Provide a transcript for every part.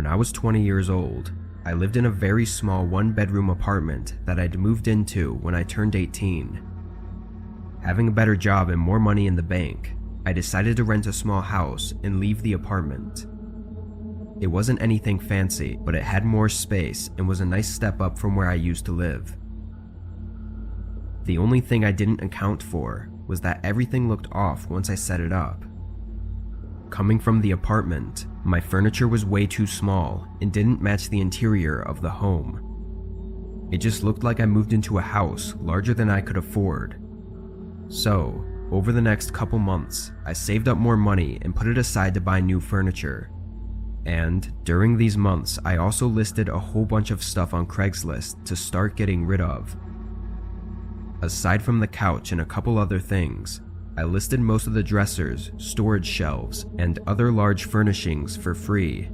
When I was 20 years old, I lived in a very small one-bedroom apartment that I'd moved into when I turned 18. Having a better job and more money in the bank, I decided to rent a small house and leave the apartment. It wasn't anything fancy, but it had more space and was a nice step up from where I used to live. The only thing I didn't account for was that everything looked off once I set it up. Coming from the apartment, my furniture was way too small and didn't match the interior of the home. It just looked like I moved into a house larger than I could afford. So, over the next couple months, I saved up more money and put it aside to buy new furniture. And during these months, I also listed a whole bunch of stuff on Craigslist to start getting rid of. Aside from the couch and a couple other things, I listed most of the dressers, storage shelves, and other large furnishings for free.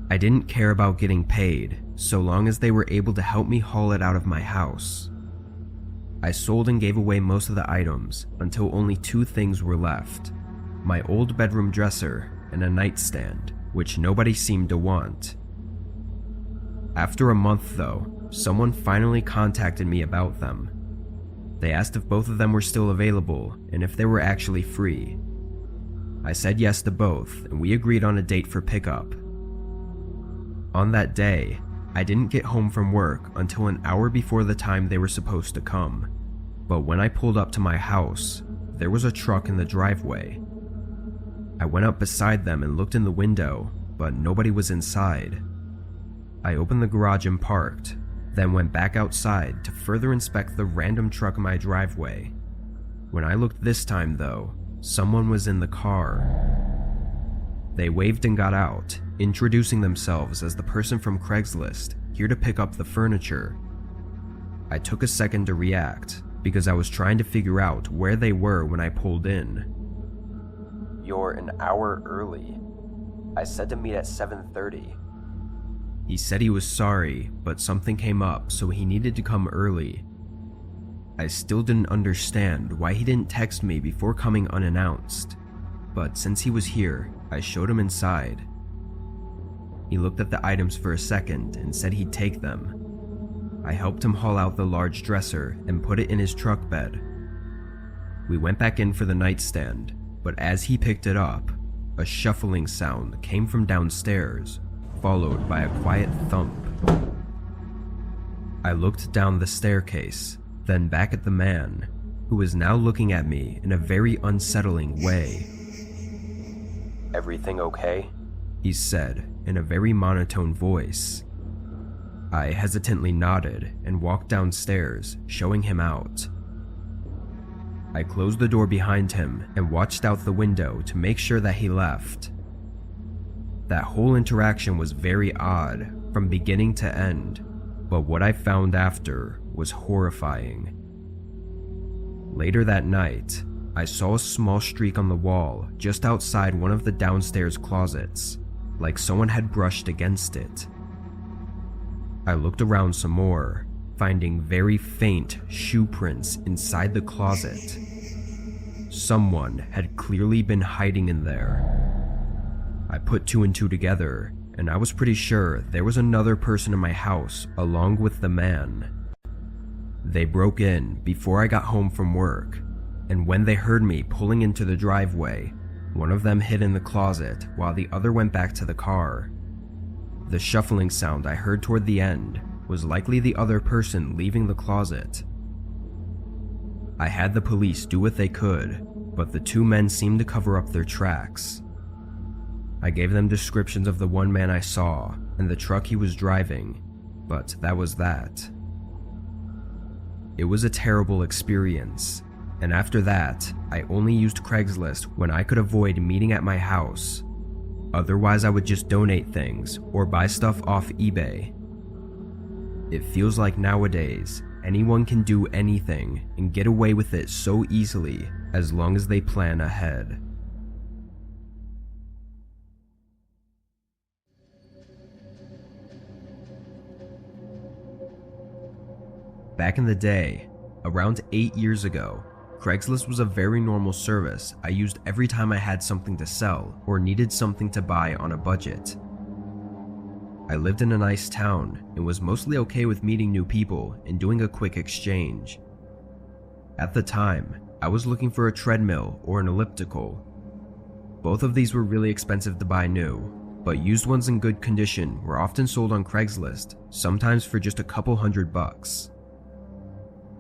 I didn't care about getting paid, so long as they were able to help me haul it out of my house. I sold and gave away most of the items until only 2 things were left: my old bedroom dresser and a nightstand, which nobody seemed to want. After a month though, someone finally contacted me about them. They asked if both of them were still available and if they were actually free. I said yes to both, and we agreed on a date for pickup. On that day, I didn't get home from work until an hour before the time they were supposed to come. But when I pulled up to my house, there was a truck in the driveway. I went up beside them and looked in the window, but nobody was inside. I opened the garage and parked, then went back outside to further inspect the random truck in my driveway. When I looked this time though, someone was in the car. They waved and got out, introducing themselves as the person from Craigslist, here to pick up the furniture. I took a second to react, because I was trying to figure out where they were when I pulled in. "You're an hour early. I said to meet at 7:30. He said he was sorry, but something came up, so he needed to come early. I still didn't understand why he didn't text me before coming unannounced, but since he was here, I showed him inside. He looked at the items for a second and said he'd take them. I helped him haul out the large dresser and put it in his truck bed. We went back in for the nightstand, but as he picked it up, a shuffling sound came from downstairs, followed by a quiet thump. I looked down the staircase, then back at the man, who was now looking at me in a very unsettling way. "Everything okay?" he said in a very monotone voice. I hesitantly nodded and walked downstairs, showing him out. I closed the door behind him and watched out the window to make sure that he left. That whole interaction was very odd from beginning to end, but what I found after was horrifying. Later that night, I saw a small streak on the wall just outside one of the downstairs closets, like someone had brushed against it. I looked around some more, finding very faint shoe prints inside the closet. Someone had clearly been hiding in there. I put 2 and 2 together, and I was pretty sure there was another person in my house along with the man. They broke in before I got home from work, and when they heard me pulling into the driveway, one of them hid in the closet while the other went back to the car. The shuffling sound I heard toward the end was likely the other person leaving the closet. I had the police do what they could, but the 2 men seemed to cover up their tracks. I gave them descriptions of the one man I saw and the truck he was driving, but that was that. It was a terrible experience, and after that, I only used Craigslist when I could avoid meeting at my house. Otherwise, I would just donate things or buy stuff off eBay. It feels like nowadays, anyone can do anything and get away with it so easily as long as they plan ahead. Back in the day, around 8 years ago, Craigslist was a very normal service I used every time I had something to sell or needed something to buy on a budget. I lived in a nice town and was mostly okay with meeting new people and doing a quick exchange. At the time, I was looking for a treadmill or an elliptical. Both of these were really expensive to buy new, but used ones in good condition were often sold on Craigslist, sometimes for just a couple $100.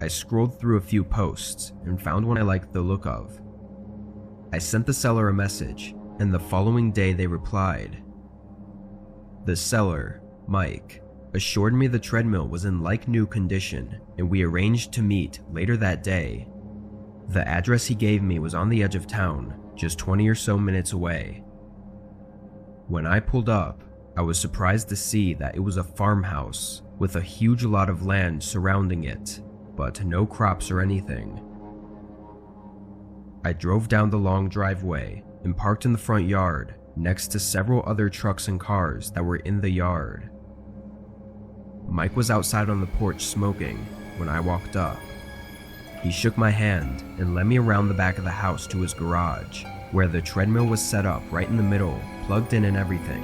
I scrolled through a few posts and found one I liked the look of. I sent the seller a message, and the following day they replied. The seller, Mike, assured me the treadmill was in like-new condition, and we arranged to meet later that day. The address he gave me was on the edge of town, just 20 or so minutes away. When I pulled up, I was surprised to see that it was a farmhouse with a huge lot of land surrounding it, but no crops or anything. I drove down the long driveway and parked in the front yard next to several other trucks and cars that were in the yard. Mike was outside on the porch smoking when I walked up. He shook my hand and led me around the back of the house to his garage, where the treadmill was set up right in the middle, plugged in and everything.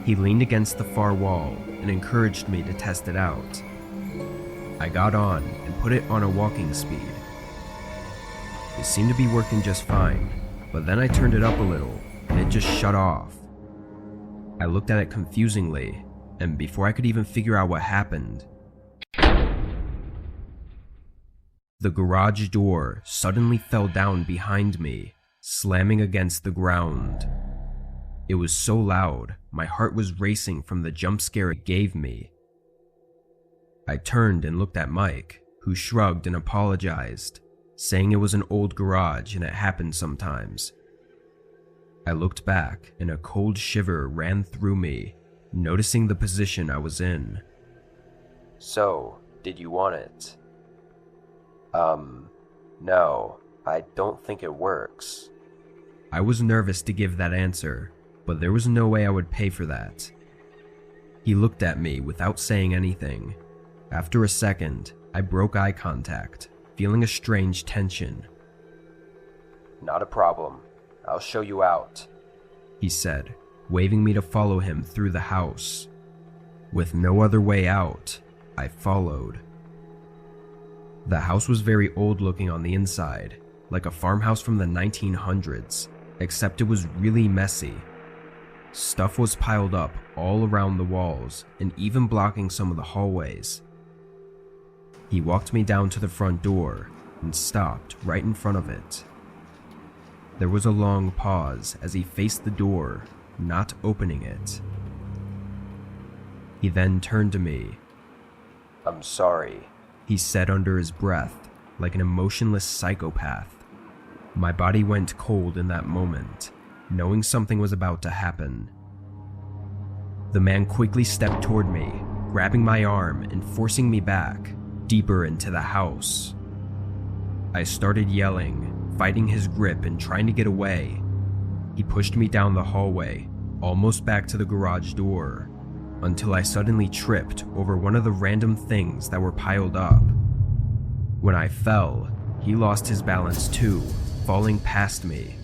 He leaned against the far wall and encouraged me to test it out. I got on and put it on a walking speed. It seemed to be working just fine, but then I turned it up a little and it just shut off. I looked at it confusingly, and before I could even figure out what happened, the garage door suddenly fell down behind me, slamming against the ground. It was so loud, my heart was racing from the jump scare it gave me. I turned and looked at Mike, who shrugged and apologized, saying it was an old garage and it happened sometimes. I looked back and a cold shiver ran through me, noticing the position I was in. So, did you want it? No, I don't think it works. I was nervous to give that answer, but there was no way I would pay for that. He looked at me without saying anything. After a second, I broke eye contact, feeling a strange tension. Not a problem. I'll show you out, he said, waving me to follow him through the house. With no other way out, I followed. The house was very old looking on the inside, like a farmhouse from the 1900s, except it was really messy. Stuff was piled up all around the walls and even blocking some of the hallways. He walked me down to the front door and stopped right in front of it. There was a long pause as he faced the door, not opening it. He then turned to me. I'm sorry, he said under his breath, like an emotionless psychopath. My body went cold in that moment, knowing something was about to happen. The man quickly stepped toward me, grabbing my arm and forcing me back, deeper into the house. I started yelling, fighting his grip and trying to get away. He pushed me down the hallway, almost back to the garage door, until I suddenly tripped over one of the random things that were piled up. When I fell, he lost his balance too, falling past me.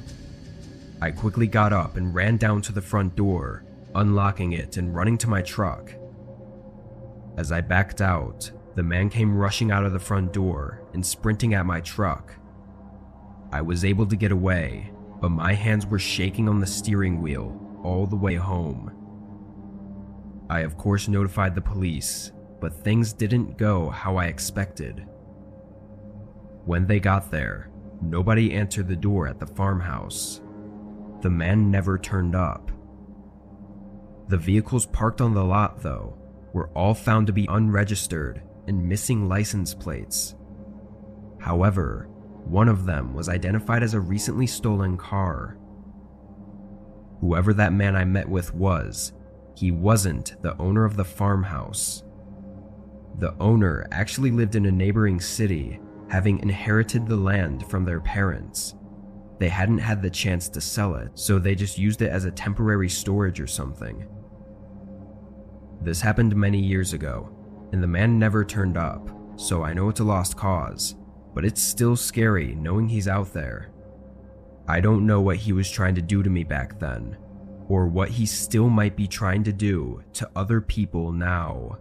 I quickly got up and ran down to the front door, unlocking it and running to my truck. As I backed out, the man came rushing out of the front door and sprinting at my truck. I was able to get away, but my hands were shaking on the steering wheel all the way home. I of course notified the police, but things didn't go how I expected. When they got there, nobody answered the door at the farmhouse. The man never turned up. The vehicles parked on the lot, though, were all found to be unregistered and missing license plates. However, one of them was identified as a recently stolen car. Whoever that man I met with was, he wasn't the owner of the farmhouse. The owner actually lived in a neighboring city, having inherited the land from their parents. They hadn't had the chance to sell it, so they just used it as a temporary storage or something. This happened many years ago, and the man never turned up, so I know it's a lost cause, but it's still scary knowing he's out there. I don't know what he was trying to do to me back then, or what he still might be trying to do to other people now.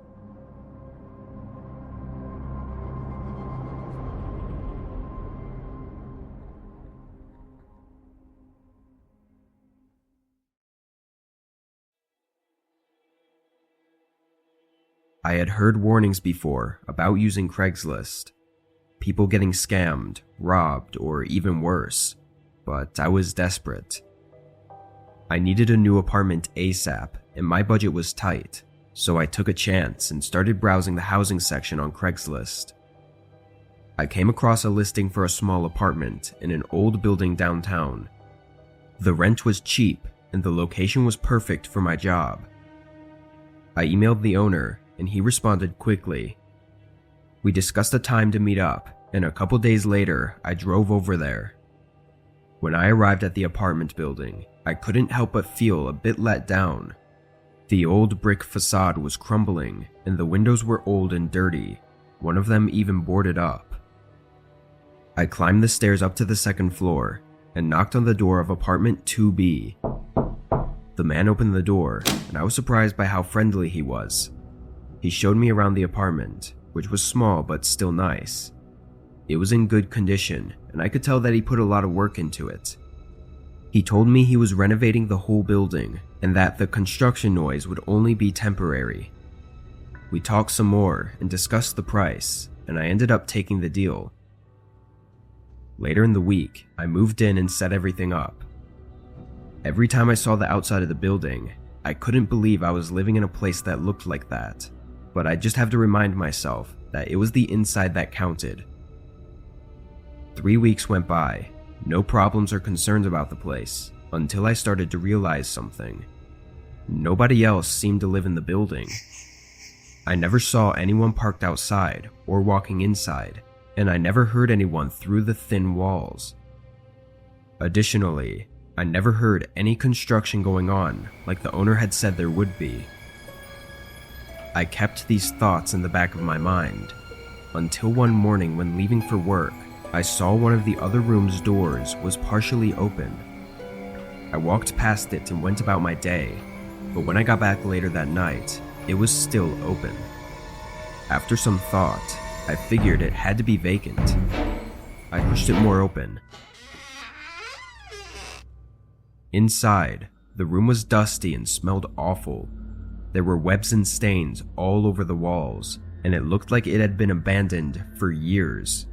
I had heard warnings before about using Craigslist, people getting scammed, robbed, or even worse, but I was desperate. I needed a new apartment ASAP, and my budget was tight, so I took a chance and started browsing the housing section on Craigslist. I came across a listing for a small apartment in an old building downtown. The rent was cheap, and the location was perfect for my job. I emailed the owner, and he responded quickly. We discussed a time to meet up, and a couple days later, I drove over there. When I arrived at the apartment building, I couldn't help but feel a bit let down. The old brick facade was crumbling, and the windows were old and dirty, one of them even boarded up. I climbed the stairs up to the second floor, and knocked on the door of apartment 2B. The man opened the door, and I was surprised by how friendly he was. He showed me around the apartment, which was small but still nice. It was in good condition, and I could tell that he put a lot of work into it. He told me he was renovating the whole building, and that the construction noise would only be temporary. We talked some more and discussed the price, and I ended up taking the deal. Later in the week, I moved in and set everything up. Every time I saw the outside of the building, I couldn't believe I was living in a place that looked like that. But I just have to remind myself that it was the inside that counted. 3 weeks went by, no problems or concerns about the place, until I started to realize something. Nobody else seemed to live in the building. I never saw anyone parked outside or walking inside, and I never heard anyone through the thin walls. Additionally, I never heard any construction going on like the owner had said there would be. I kept these thoughts in the back of my mind, until one morning when leaving for work, I saw one of the other room's doors was partially open. I walked past it and went about my day, but when I got back later that night, it was still open. After some thought, I figured it had to be vacant. I pushed it more open. Inside, the room was dusty and smelled awful. There were webs and stains all over the walls, and it looked like it had been abandoned for years.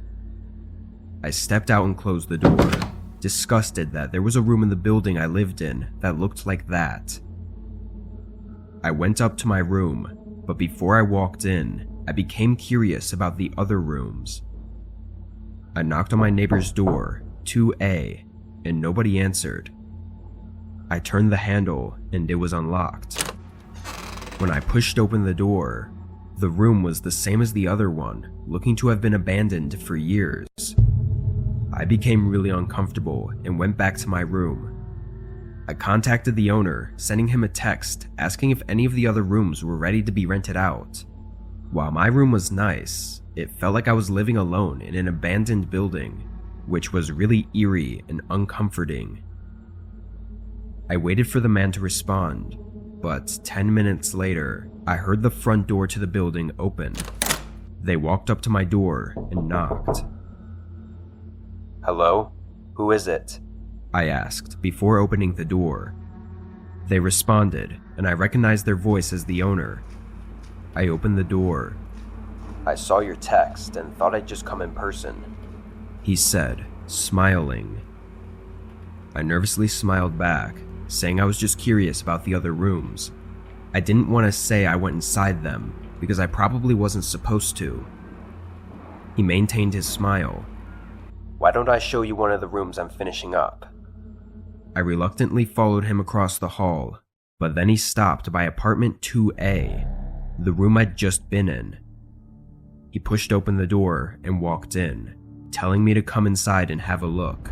I stepped out and closed the door, disgusted that there was a room in the building I lived in that looked like that. I went up to my room, but before I walked in, I became curious about the other rooms. I knocked on my neighbor's door, 2A, and nobody answered. I turned the handle and it was unlocked. When I pushed open the door, the room was the same as the other one, looking to have been abandoned for years. I became really uncomfortable and went back to my room. I contacted the owner, sending him a text asking if any of the other rooms were ready to be rented out. While my room was nice, it felt like I was living alone in an abandoned building, which was really eerie and uncomforting. I waited for the man to respond, but 10 minutes later, I heard the front door to the building open. They walked up to my door and knocked. Hello? Who is it? I asked before opening the door. They responded, and I recognized their voice as the owner. I opened the door. I saw your text and thought I'd just come in person. He said, smiling. I nervously smiled back, saying I was just curious about the other rooms. I didn't want to say I went inside them, because I probably wasn't supposed to. He maintained his smile. Why don't I show you one of the rooms I'm finishing up? I reluctantly followed him across the hall, but then he stopped by apartment 2A, the room I'd just been in. He pushed open the door and walked in, telling me to come inside and have a look.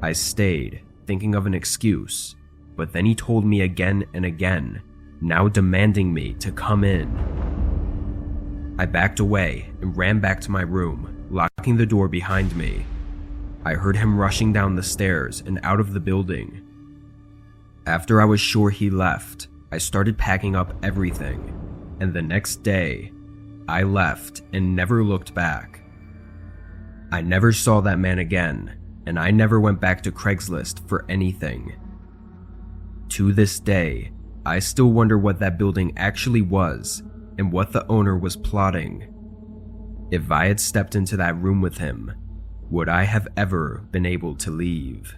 I stayed, thinking of an excuse, but then he told me again and again, now demanding me to come in. I backed away and ran back to my room, locking the door behind me. I heard him rushing down the stairs and out of the building. After I was sure he left, I started packing up everything, and the next day, I left and never looked back. I never saw that man again, and I never went back to Craigslist for anything. To this day, I still wonder what that building actually was and what the owner was plotting. If I had stepped into that room with him, would I have ever been able to leave?